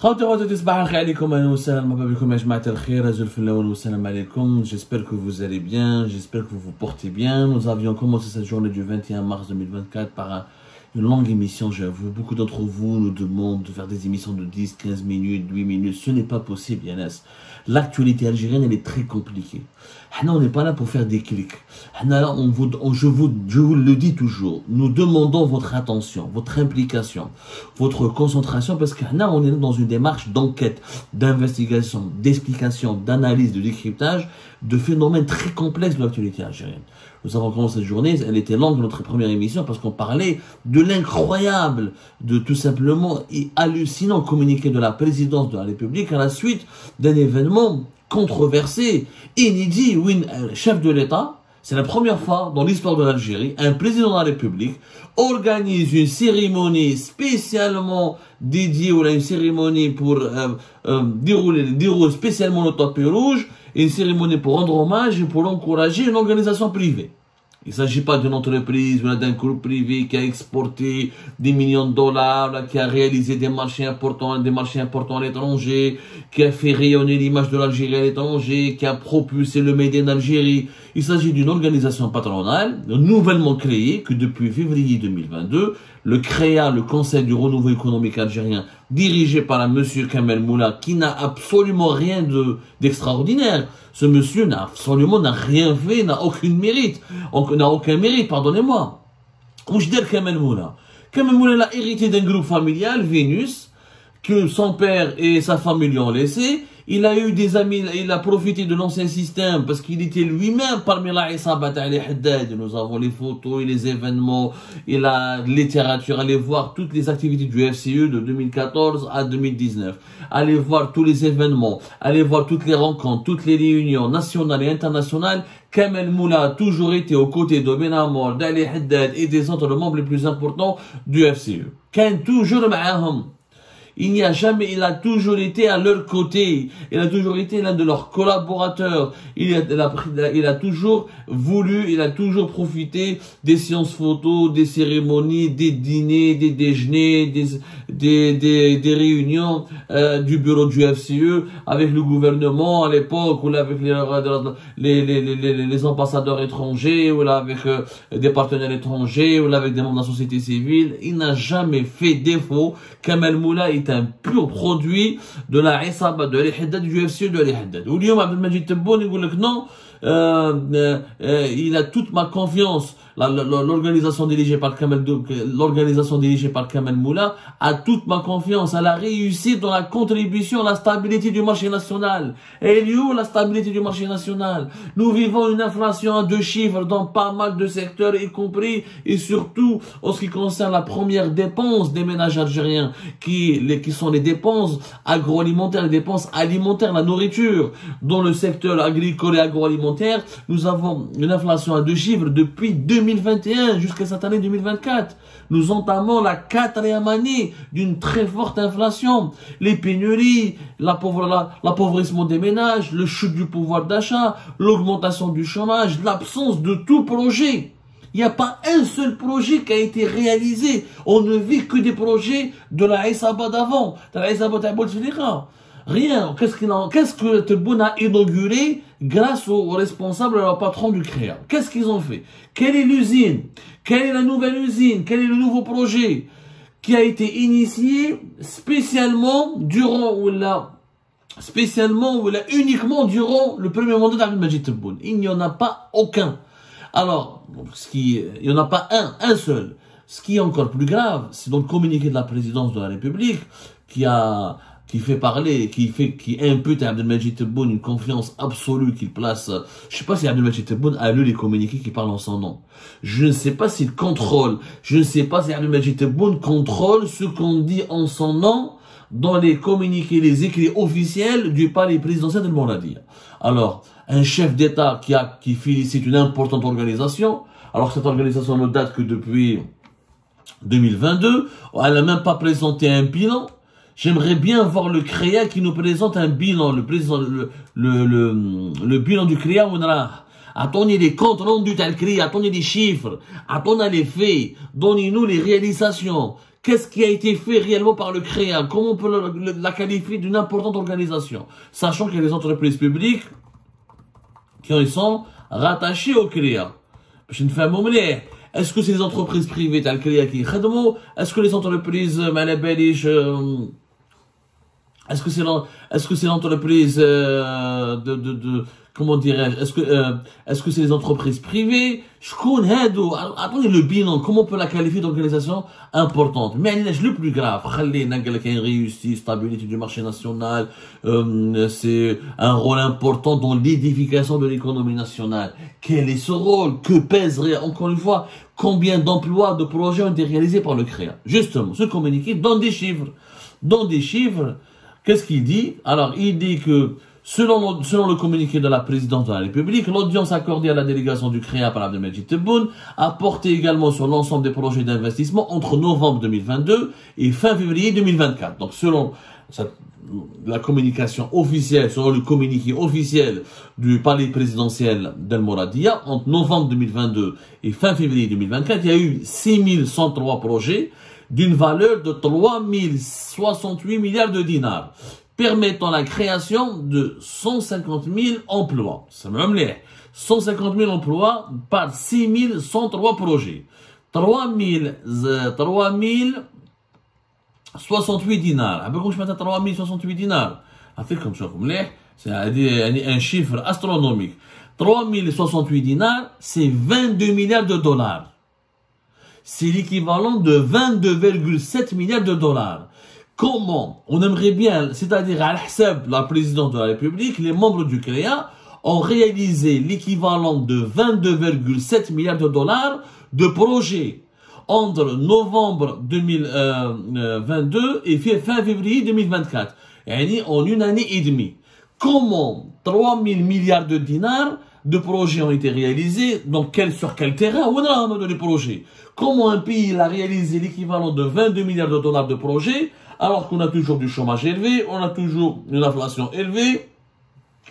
J'espère que vous allez bien, j'espère que vous vous portez bien. Nous avions commencé cette journée du 21 mars 2024 par une longue émission, j'avoue. Beaucoup d'entre vous nous demandent de faire des émissions de 10, 15 minutes, 8 minutes. Ce n'est pas possible, Yanis. L'actualité algérienne, elle est très compliquée. On n'est pas là pour faire des clics. Je vous le dis toujours. Nous demandons votre attention, votre implication, votre concentration, parce qu'on est dans une démarche d'enquête, d'investigation, d'explication, d'analyse, de décryptage de phénomènes très complexes de l'actualité algérienne. Nous avons commencé cette journée, elle était longue, notre première émission, parce qu'on parlait de l'incroyable, de tout simplement et hallucinant communiqué de la présidence de la République à la suite d'un événement controversé, inédit, où un chef de l'État, c'est la première fois dans l'histoire de l'Algérie, un président de la République organise une cérémonie spécialement dédiée, ou une cérémonie pour dérouler spécialement le tapis rouge, une cérémonie pour rendre hommage et pour encourager une organisation privée. Il ne s'agit pas d'une entreprise ou d'un groupe privé qui a exporté des millions de dollars, qui a réalisé des marchés importants à l'étranger, qui a fait rayonner l'image de l'Algérie à l'étranger, qui a propulsé le Made in Algérie. Il s'agit d'une organisation patronale nouvellement créée que depuis février 2022, le CREA, le Conseil du renouveau économique algérien, dirigé par un monsieur Kamel Moula, qui n'a absolument rien d'extraordinaire. Ce monsieur n'a rien fait, n'a aucun mérite, pardonnez-moi. Où je dis Kamel Moula? Kamel Moula a hérité d'un groupe familial, Vénus, que son père et sa famille lui ont laissé. Il a eu des amis, il a profité de l'ancien système parce qu'il était lui-même parmi la Isabat Ali Haddad. Nous avons les photos et les événements et la littérature. Allez voir toutes les activités du FCE de 2014 à 2019. Allez voir tous les événements. Allez voir toutes les rencontres, toutes les réunions nationales et internationales. Kamel Moula a toujours été aux côtés de Ben Amour, d'Ali Haddad et des autres membres les plus importants du FCE. Quand toujours ma'ahum. Il a toujours été à leur côté. Il a toujours été l'un de leurs collaborateurs. Il a toujours voulu, il a toujours profité des séances photos, des cérémonies, des dîners, des déjeuners, des réunions, du bureau du FCE avec le gouvernement à l'époque, ou là avec les ambassadeurs étrangers, ou là avec des partenaires étrangers, ou là avec des membres de la société civile. Il n'a jamais fait défaut. Kamel Moula est un pur produit de la Isaba, de Ali Haddad, du FCE de Ali Haddad. Ou Lyon Abdelmajid Tebboune, il dit que non, il a toute ma confiance. L'organisation dirigée par Kamel Moula a toute ma confiance. Elle a réussi dans la contribution à la stabilité du marché national. Et il y a la stabilité du marché national. Nous vivons une inflation à 2 chiffres dans pas mal de secteurs, y compris et surtout en ce qui concerne la première dépense des ménages algériens, qui sont les dépenses agroalimentaires, les dépenses alimentaires, la nourriture. Dans le secteur agricole et agroalimentaire, nous avons une inflation à 2 chiffres depuis 2021 jusqu'à cette année 2024. Nous entamons la 4e année d'une très forte inflation. Les pénuries, l'appauvrissement des ménages, le chute du pouvoir d'achat, l'augmentation du chômage, l'absence de tout projet. Il n'y a pas un seul projet qui a été réalisé. On ne vit que des projets de la Isaba d'avant, de la Isaba d'Aboulfilika. Rien. Qu'est-ce que Tebboune a inauguré grâce aux responsables et au patron du CREA? Qu'est-ce qu'ils ont fait? Quelle est l'usine? Quelle est la nouvelle usine? Quel est le nouveau projet qui a été initié spécialement uniquement durant le premier mandat d'Abdelmajid Tebboune? Il n'y en a pas aucun. Alors, il n'y en a pas un seul. Ce qui est encore plus grave, c'est dans le communiqué de la présidence de la République qui impute à Abdelmajid Tebboune une confiance absolue qu'il place. Je ne sais pas si Abdelmajid Tebboune a lu les communiqués qui parlent en son nom. Je ne sais pas s'il contrôle. Je ne sais pas si Abdelmajid Tebboune contrôle ce qu'on dit en son nom dans les communiqués, les écrits officiels du palais présidentiel de Mouladia. Alors, un chef d'État qui félicite une importante organisation, alors que cette organisation ne date que depuis 2022, elle n'a même pas présenté un bilan. J'aimerais bien voir le CREA qui nous présente un bilan, le bilan du CREA. Attendez les comptes rendus du CREA, attendez les chiffres, attendez les faits, donnez-nous les réalisations. Qu'est-ce qui a été fait réellement par le CREA? Comment on peut la qualifier d'une importante organisation? Sachant qu'il y a des entreprises publiques qui sont rattachées au CREA. Est-ce que c'est les entreprises privées telles que les qui est-ce que les entreprises est-ce que c'est l'entreprise comment dirais-je, est-ce que c'est les entreprises privées? Attendez le bilan, comment on peut la qualifier d'organisation importante? Mais le plus grave, une réussite, stabilité du marché national, c'est un rôle important dans l'édification de l'économie nationale. Quel est ce rôle? Que pèserait, encore une fois, combien d'emplois, de projets ont été réalisés par le CREA? Justement, ce communiqué donne des chiffres. Dans des chiffres, qu'est-ce qu'il dit? Alors, il dit que selon le communiqué de la présidence de la République, l'audience accordée à la délégation du CREA par Abdelmajid Tebboune a porté également sur l'ensemble des projets d'investissement entre novembre 2022 et fin février 2024. Donc, selon la communication officielle, selon le communiqué officiel du palais présidentiel d'El Mouradia, entre novembre 2022 et fin février 2024, il y a eu 6103 projets d'une valeur de 3068 milliards de dinars, permettant la création de 150 000 emplois. C'est même les 150 000 emplois par 6103 projets. 3068 dinars. Comment je mets 3068 dinars? C'est un chiffre astronomique. 3068 dinars, c'est 22 milliards de dollars. C'est l'équivalent de 22,7 milliards de dollars. Comment? On aimerait bien, c'est-à-dire à l'hsab, la présidente de la République, les membres du CREA ont réalisé l'équivalent de 22,7 milliards de dollars de projets entre novembre 2022 et fin février 2024. En une année et demie. Comment 3000 milliards de dinars de projets ont été réalisés, donc sur quel terrain? Où on a les projets? Comment un pays a réalisé l'équivalent de 22 milliards de dollars de projets, alors qu'on a toujours du chômage élevé, on a toujours une inflation élevée,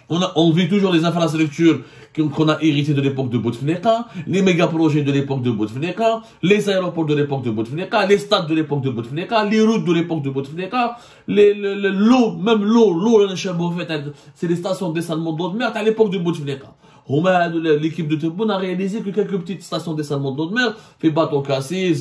on vit toujours les infrastructures qu'on a héritées de l'époque de Bouteflika, les méga-projets de l'époque de Bouteflika, les aéroports de l'époque de Bouteflika, les stades de l'époque de Bouteflika, les routes de l'époque de Bouteflika, l'eau, même l'eau, c'est les stations de dessalement d'eau de mer à l'époque de Bouteflika. L'équipe de Tebboune a réalisé que quelques petites stations de dessalement d'eau de mer, fait bateau cassé,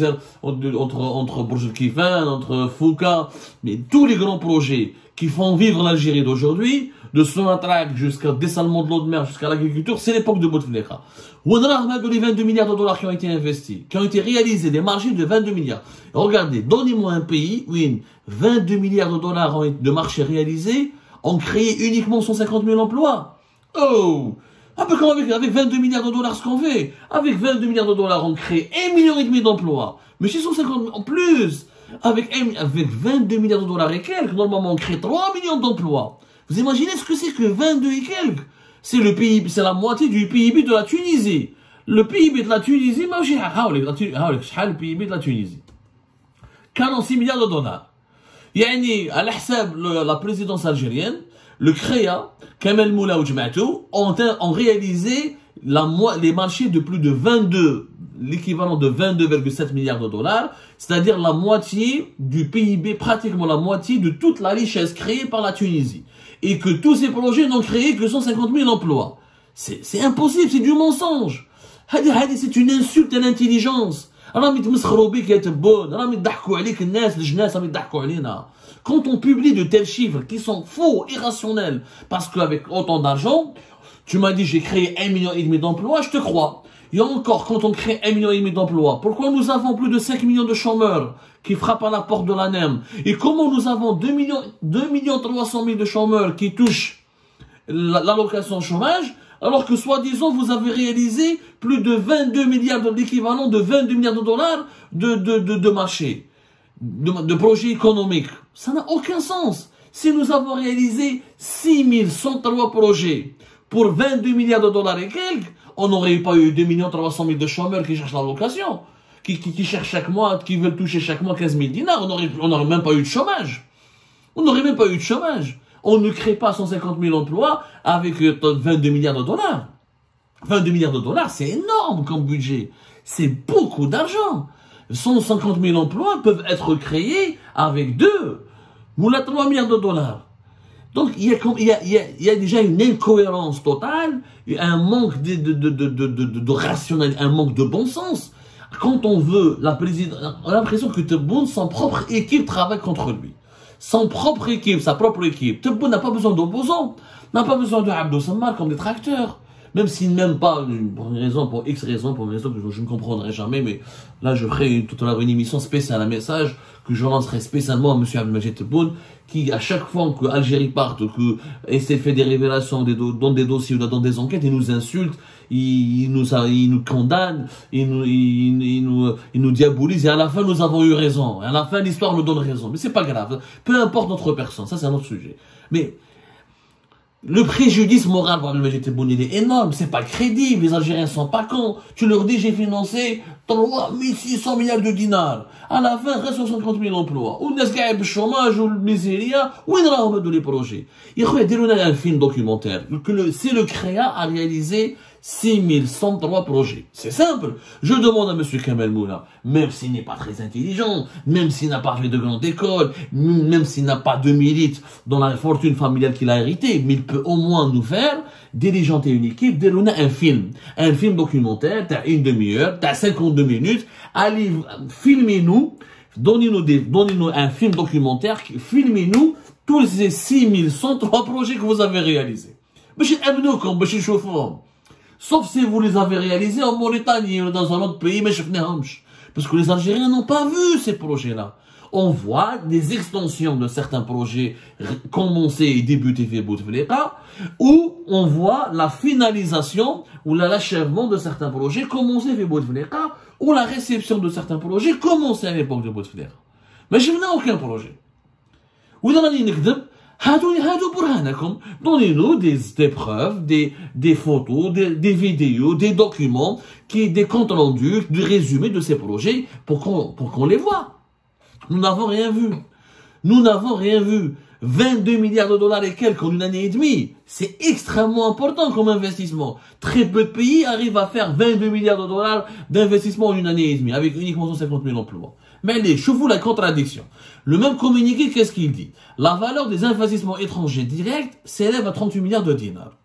entre Bourj Kifan, entre Fouka, mais tous les grands projets qui font vivre l'Algérie d'aujourd'hui, de Sonatrach jusqu'à dessalement de l'eau de mer, jusqu'à l'agriculture, c'est l'époque de Bouteflika. On a les 22 milliards de dollars qui ont été investis, qui ont été réalisés, des marchés de 22 milliards. Regardez, donnez-moi un pays où 22 milliards de dollars de marchés réalisés ont créé uniquement 150 000 emplois. Oh! Un peu comme avec 22 milliards de dollars, ce qu'on fait. Avec 22 milliards de dollars, on crée 1,5 million d'emplois. Mais si 150 en plus, avec 22 milliards de dollars et quelques, normalement, on crée 3 millions d'emplois. Vous imaginez ce que c'est que 22 et quelques? C'est le PIB, c'est la moitié du PIB de la Tunisie. Le PIB de la Tunisie, le PIB de la Tunisie. 46 milliards de dollars. Yani, à l'hsab, la présidence algérienne, le CREA, Kamel Moula ou Jma'atou, ont réalisé les marchés de plus de 22, l'équivalent de 22,7 milliards de dollars, c'est-à-dire la moitié du PIB, pratiquement la moitié de toute la richesse créée par la Tunisie. Et que tous ces projets n'ont créé que 150 000 emplois. C'est impossible, c'est du mensonge. C'est une insulte à l'intelligence. Quand on publie de tels chiffres qui sont faux, irrationnels, parce qu'avec autant d'argent, tu m'as dit j'ai créé 1,5 million d'emplois, je te crois. Et encore, quand on crée 1,5 million d'emplois, pourquoi nous avons plus de 5 millions de chômeurs qui frappent à la porte de l'ANEM? Et comment nous avons 2 300 000 de chômeurs qui touchent l'allocation chômage, alors que soi-disant vous avez réalisé plus de 22 milliards de l'équivalent de 22 milliards de dollars de marché, de projets économiques. Ça n'a aucun sens. Si nous avons réalisé 6103 projets pour 22 milliards de dollars et quelques, on n'aurait pas eu 2 300 000 de chômeurs qui cherchent l'allocation, qui cherchent chaque mois, qui veulent toucher chaque mois 15 000 dinars. On n'aurait même pas eu de chômage. On n'aurait même pas eu de chômage. On ne crée pas 150 000 emplois avec 22 milliards de dollars. 22 milliards de dollars, c'est énorme comme budget. C'est beaucoup d'argent. 150 000 emplois peuvent être créés avec 2 ou 3 milliards de dollars. Donc, il y a déjà une incohérence totale, un manque de rationalité, un manque de bon sens. Quand on veut, on a l'impression que Tebboune, son propre équipe travaille contre lui. Son propre équipe, sa propre équipe. Tebboune n'a pas besoin d'opposants, n'a pas besoin de Abdou Sammar comme détracteur. Même s'il n'aime pas, pour une raison, pour X raison, pour une raison que je ne comprendrai jamais, mais là je ferai tout à l'heure une émission spéciale, un message que je lancerai spécialement à M. Abdelmajid Tebboune, qui à chaque fois que Algérie parte, que essaie de faire des révélations dans des dossiers ou dans des enquêtes, il nous insulte, il nous condamne, il nous diabolise, et à la fin nous avons eu raison. Et à la fin l'histoire nous donne raison. Mais c'est pas grave, peu importe notre personne, ça c'est un autre sujet. Mais le préjudice moral pour Abdelmajid Tebboune, il est énorme, c'est pas crédible, les Algériens sont pas cons. Tu leur dis, j'ai financé 3600 milliards de dinars. À la fin, reste 150 000 emplois. Ou les gars, le chômage, ou le miséria, où ils ont de les projets. Il y a un film documentaire, c'est le CREA a réalisé 6103 projets. C'est simple. Je demande à M. Kamel Moula, même s'il n'est pas très intelligent, même s'il n'a pas fait de grande école, même s'il n'a pas de mérite dans la fortune familiale qu'il a héritée, mais il peut au moins nous faire diligenter une équipe, dérouler un film documentaire, t'as une demi-heure, t'as 52 minutes, allez, filmez-nous, donnez-nous un film documentaire, filmez-nous tous ces 6103 projets que vous avez réalisés. Sauf si vous les avez réalisés en Mauritanie ou dans un autre pays, mais je parce que les Algériens n'ont pas vu ces projets-là. On voit des extensions de certains projets commencer et débuter fait Bouteflika, ou on voit la finalisation ou l'achèvement de certains projets commencer fait Bouteflika, ou la réception de certains projets commencer à l'époque de Bouteflika. Mais je n'ai aucun projet. Ou dans la ligne donnez-nous des preuves, des photos, des vidéos, des documents, des comptes rendus, des résumés de ces projets pour qu'on les voit. Nous n'avons rien vu. Nous n'avons rien vu. 22 milliards de dollars et quelques en une année et demie. C'est extrêmement important comme investissement. Très peu de pays arrivent à faire 22 milliards de dollars d'investissement en une année et demie, avec uniquement 150 000 emplois. Mais allez, je vous la contradiction. Le même communiqué, qu'est-ce qu'il dit? La valeur des investissements étrangers directs s'élève à 38 milliards de dinars.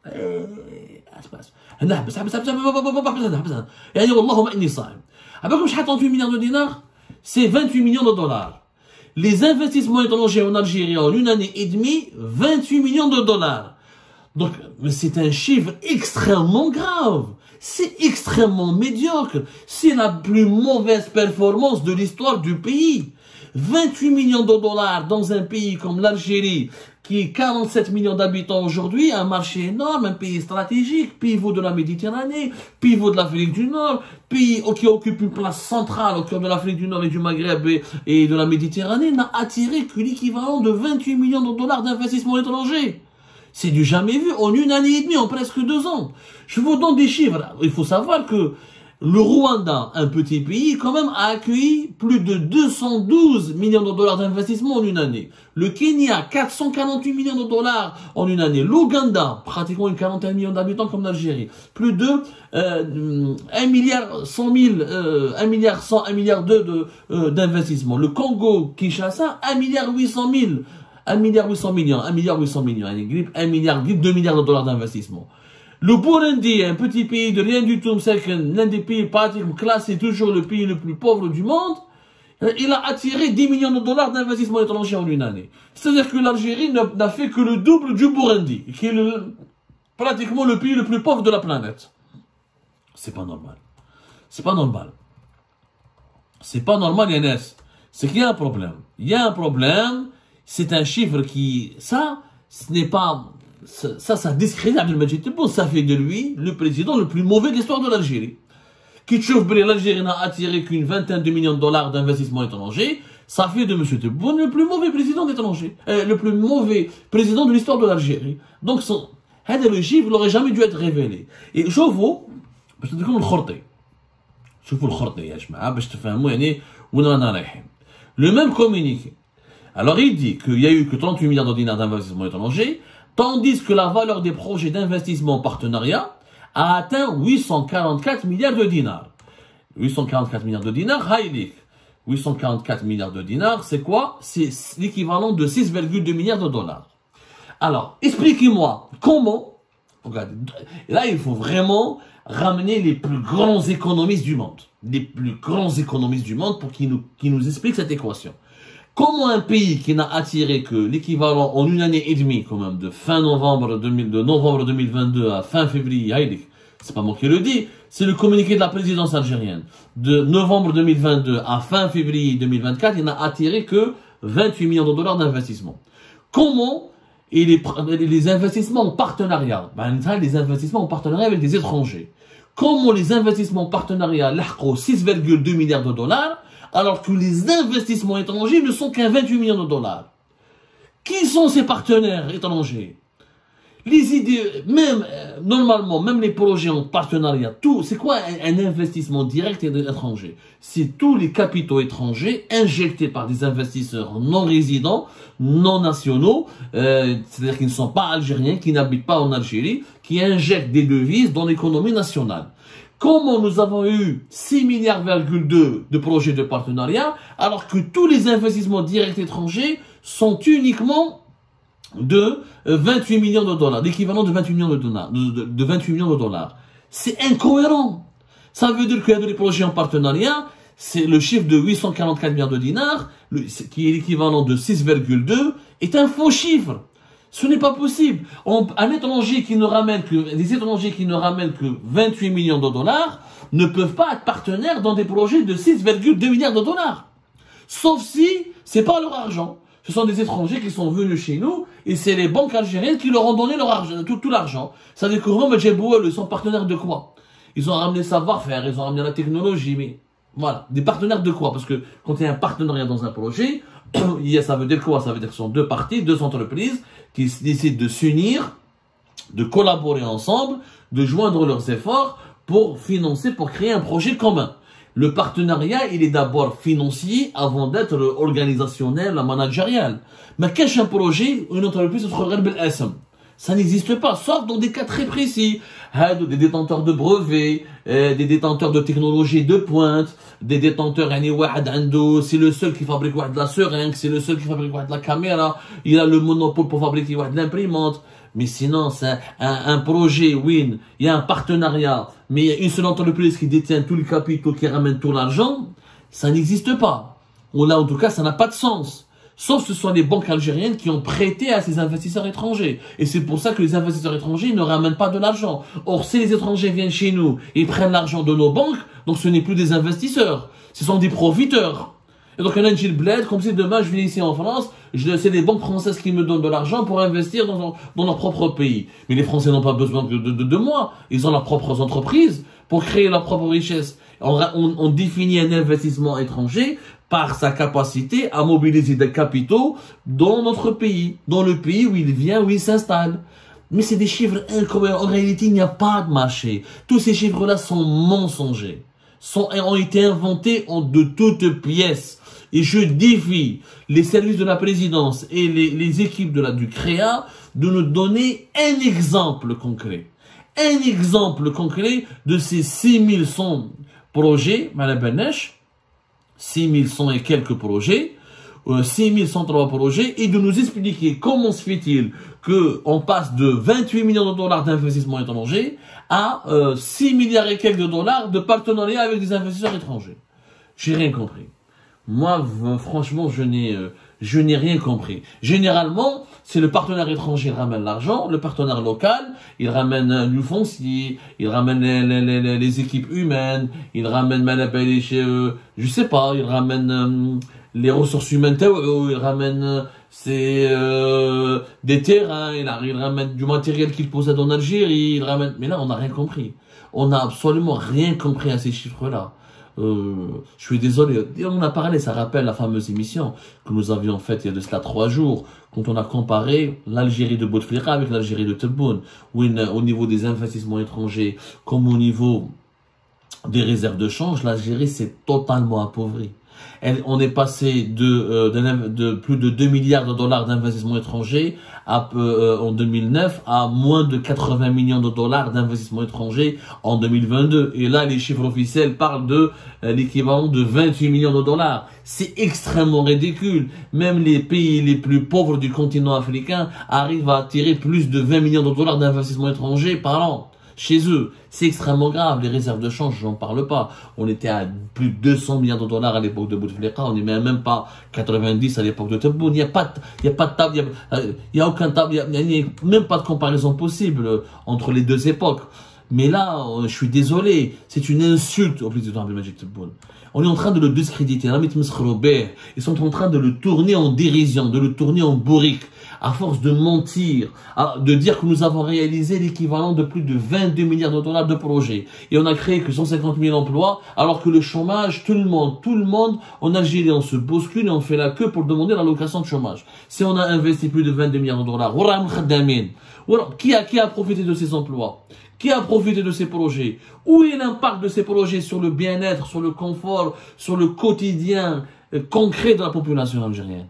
C'est 28 millions de dollars. Les investissements étrangers en Algérie en une année et demie, 28 millions de dollars. Donc, c'est un chiffre extrêmement grave. C'est extrêmement médiocre. C'est la plus mauvaise performance de l'histoire du pays. 28 millions de dollars dans un pays comme l'Algérie, qui est 47 millions d'habitants aujourd'hui, un marché énorme, un pays stratégique, pivot de la Méditerranée, pivot de l'Afrique du Nord, pays qui occupe une place centrale au cœur de l'Afrique du Nord et du Maghreb et de la Méditerranée, n'a attiré que l'équivalent de 28 millions de dollars d'investissement étranger. C'est du jamais vu en une année et demie, en presque 2 ans. Je vous donne des chiffres. Il faut savoir que le Rwanda, un petit pays, quand même, a accueilli plus de 212 millions de dollars d'investissement en une année. Le Kenya, 448 millions de dollars en une année. L'Ouganda, pratiquement une quarantaine de millions d'habitants comme l'Algérie. Plus de 1 milliard 100 000, 1 milliard 100, 1 milliard 2 d'investissement. Le Congo, Kinshasa, 1 milliard 800 000. 1 milliard 800 millions, 1 milliard 800 millions, 1 milliard, 2 milliards de dollars d'investissement. Le Burundi, un petit pays de rien du tout, c'est l'un des pays pratiquement classés toujours le pays le plus pauvre du monde, il a attiré 10 millions de dollars d'investissement étranger en une année. C'est-à-dire que l'Algérie n'a fait que le double du Burundi, qui est pratiquement le pays le plus pauvre de la planète. C'est pas normal. C'est pas normal. C'est pas normal, Yannis. C'est qu'il y a un problème. Il y a un problème. C'est un chiffre qui, ça, ce n'est pas, ça discrédite Abdelmajid Tebboune. Ça fait de lui le président le plus mauvais de l'histoire de l'Algérie. L'Algérie n'a attiré qu'une vingtaine de millions de dollars d'investissement étranger. Ça fait de M. Tebboune le plus mauvais président étranger. Le plus mauvais président de l'histoire de l'Algérie. Donc, le chiffre n'aurait jamais dû être révélé. Et je vous, باش تديكم الخرطي. شوفوا الخرطي يا جماعة باش تفهموا يعني وين رانا رايحين. Le même communiqué. Alors il dit qu'il n'y a eu que 38 milliards de dinars d'investissement étranger, tandis que la valeur des projets d'investissement en partenariat a atteint 844 milliards de dinars. 844 milliards de dinars, Haïlik. 844 milliards de dinars, c'est quoi? C'est l'équivalent de 6,2 milliards de dollars. Alors, expliquez-moi comment, regardez, là il faut vraiment ramener les plus grands économistes du monde. Les plus grands économistes du monde pour qu'ils nous expliquent cette équation. Comment un pays qui n'a attiré que l'équivalent en une année et demie, quand même, de novembre 2022 à fin février, c'est pas moi qui le dis, c'est le communiqué de la présidence algérienne. De novembre 2022 à fin février 2024, il n'a attiré que 28 millions de dollars d'investissement. Comment et les investissements en partenariat, les investissements en partenariat avec des étrangers. Comment les investissements en partenariat l'ahko 6,2 milliards de dollars, alors que les investissements étrangers ne sont qu'à 28 millions de dollars. Qui sont ces partenaires étrangers? Les idées, même, normalement, même les projets en partenariat, tout, c'est quoi un investissement direct étranger? C'est tous les capitaux étrangers injectés par des investisseurs non résidents, non nationaux, c'est-à-dire qui ne sont pas algériens, qui n'habitent pas en Algérie, qui injectent des devises dans l'économie nationale. Comment nous avons eu 6,2 milliards de projets de partenariat, alors que tous les investissements directs étrangers sont uniquement de 28 millions de dollars, l'équivalent de 28 millions de dollars, de 28 millions de dollars. C'est incohérent. Ça veut dire qu'il y a des projets en partenariat, c'est le chiffre de 844 milliards de dinars, qui est l'équivalent de 6,2, est un faux chiffre. Ce n'est pas possible. Un étranger qui ne ramène que, des étrangers qui ne ramènent que 28 millions de dollars ne peuvent pas être partenaires dans des projets de 6,2 milliards de dollars. Sauf si c'est pas leur argent. Ce sont des étrangers qui sont venus chez nous et c'est les banques algériennes qui leur ont donné leur argent, tout l'argent. Ça veut dire que Mohamed Jebouel, ils sont partenaires de quoi? Ils ont ramené le savoir-faire, ils ont ramené la technologie, mais voilà. Des partenaires de quoi? Parce que quand il y a un partenariat dans un projet, ça veut dire quoi? Ça veut dire que ce sont deux parties, deux entreprises qui décident de s'unir, de collaborer ensemble, de joindre leurs efforts pour financer, pour créer un projet commun. Le partenariat, il est d'abord financier avant d'être organisationnel, managérial. Mais qu'est-ce qu'un projet, une entreprise, ça n'existe pas, sauf dans des cas très précis. Des détenteurs de brevets, des détenteurs de technologies de pointe, des détenteurs, c'est le seul qui fabrique de la seringue, c'est le seul qui fabrique de la caméra, il a le monopole pour fabriquer de l'imprimante. Mais sinon, c'est un projet, oui, il y a un partenariat, mais il y a une seule entreprise qui détient tous les capitaux, qui ramène tout l'argent, ça n'existe pas. Ou là, en tout cas, ça n'a pas de sens. Sauf que ce sont les banques algériennes qui ont prêté à ces investisseurs étrangers. Et c'est pour ça que les investisseurs étrangers ne ramènent pas de l'argent. Or, si les étrangers viennent chez nous et prennent l'argent de nos banques, donc ce n'est plus des investisseurs, ce sont des profiteurs. Et donc, on a une bled, comme si demain je viens ici en France, c'est les banques françaises qui me donnent de l'argent pour investir dans leur propre pays. Mais les Français n'ont pas besoin de moi. Ils ont leurs propres entreprises pour créer leur propre richesse. On définit un investissement étranger par sa capacité à mobiliser des capitaux dans notre pays, dans le pays où il vient, où il s'installe. Mais c'est des chiffres incohérents. En réalité, il n'y a pas de marché. Tous ces chiffres-là sont mensongers, ont été inventés de toutes pièces. Et je défie les services de la présidence et les équipes du CREA de nous donner un exemple concret. Un exemple concret de ces 6100 projets, Madame Benesh, 6100 et quelques projets, 6103 projets, et de nous expliquer comment se fait-il qu'on passe de 28 millions de dollars d'investissement étranger à 6 milliards et quelques de dollars de partenariat avec des investisseurs étrangers. J'ai rien compris. Moi, franchement, je n'ai rien compris. Généralement, c'est le partenaire étranger qui ramène l'argent, le partenaire local, il ramène du foncier, il ramène les équipes humaines, il ramène, je sais pas, il ramène les ressources humaines, il ramène des terrains, il ramène du matériel qu'il possède en Algérie, il ramène. Mais là, on n'a rien compris. On n'a absolument rien compris à ces chiffres-là. Je suis désolé, on a parlé, ça rappelle la fameuse émission que nous avions faite il y a de cela 3 jours, quand on a comparé l'Algérie de Bouteflika avec l'Algérie de Tebboune, où au niveau des investissements étrangers, comme au niveau des réserves de change, l'Algérie s'est totalement appauvrie. On est passé de plus de 2 milliards de dollars d'investissement étranger en 2009 à moins de 80 millions de dollars d'investissement étranger en 2022. Et là, les chiffres officiels parlent de l'équivalent de 28 millions de dollars. C'est extrêmement ridicule. Même les pays les plus pauvres du continent africain arrivent à attirer plus de 20 millions de dollars d'investissement étranger par an. Chez eux, c'est extrêmement grave. Les réserves de change, j'en parle pas. On était à plus de 200 milliards de dollars à l'époque de Bouteflika. On n'est même pas 90 à l'époque de Tebboune. Il n'y a pas de table, il y a aucun table, il n'y a même pas de comparaison possible entre les deux époques. Mais là, je suis désolé, c'est une insulte au président Abdelmadjid Tebboune. On est en train de le discréditer. Ils sont en train de le tourner en dérision, de le tourner en bourrique. À force de mentir, de dire que nous avons réalisé l'équivalent de plus de 22 milliards de dollars de projets. Et on a créé que 150 000 emplois, alors que le chômage, tout le monde, en Algérie, on se bouscule et on fait la queue pour demander l'allocation de chômage. Si on a investi plus de 22 milliards de dollars, qui a profité de ces emplois? Qui a profité de ces projets? Où est l'impact de ces projets sur le bien-être, sur le confort, sur le quotidien concret de la population algérienne?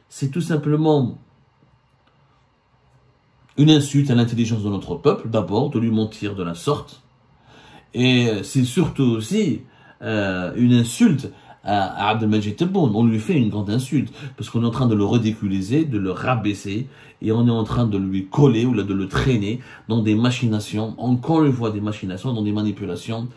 C'est tout simplement une insulte à l'intelligence de notre peuple, d'abord, de lui mentir de la sorte. Et c'est surtout aussi une insulte à Abdelmadjid Tebboune. On lui fait une grande insulte, parce qu'on est en train de le ridiculiser, de le rabaisser, et on est en train de lui coller ou de le traîner dans des machinations, encore une fois des machinations, dans des manipulations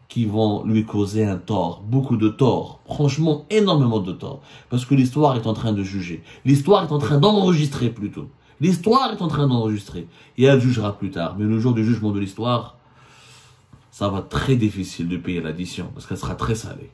qui vont lui causer un tort, beaucoup de tort, franchement énormément de tort, parce que l'histoire est en train de juger, l'histoire est en train d'enregistrer plutôt. L'histoire est en train d'enregistrer et elle jugera plus tard. Mais le jour du jugement de l'histoire, ça va être très difficile de payer l'addition parce qu'elle sera très salée.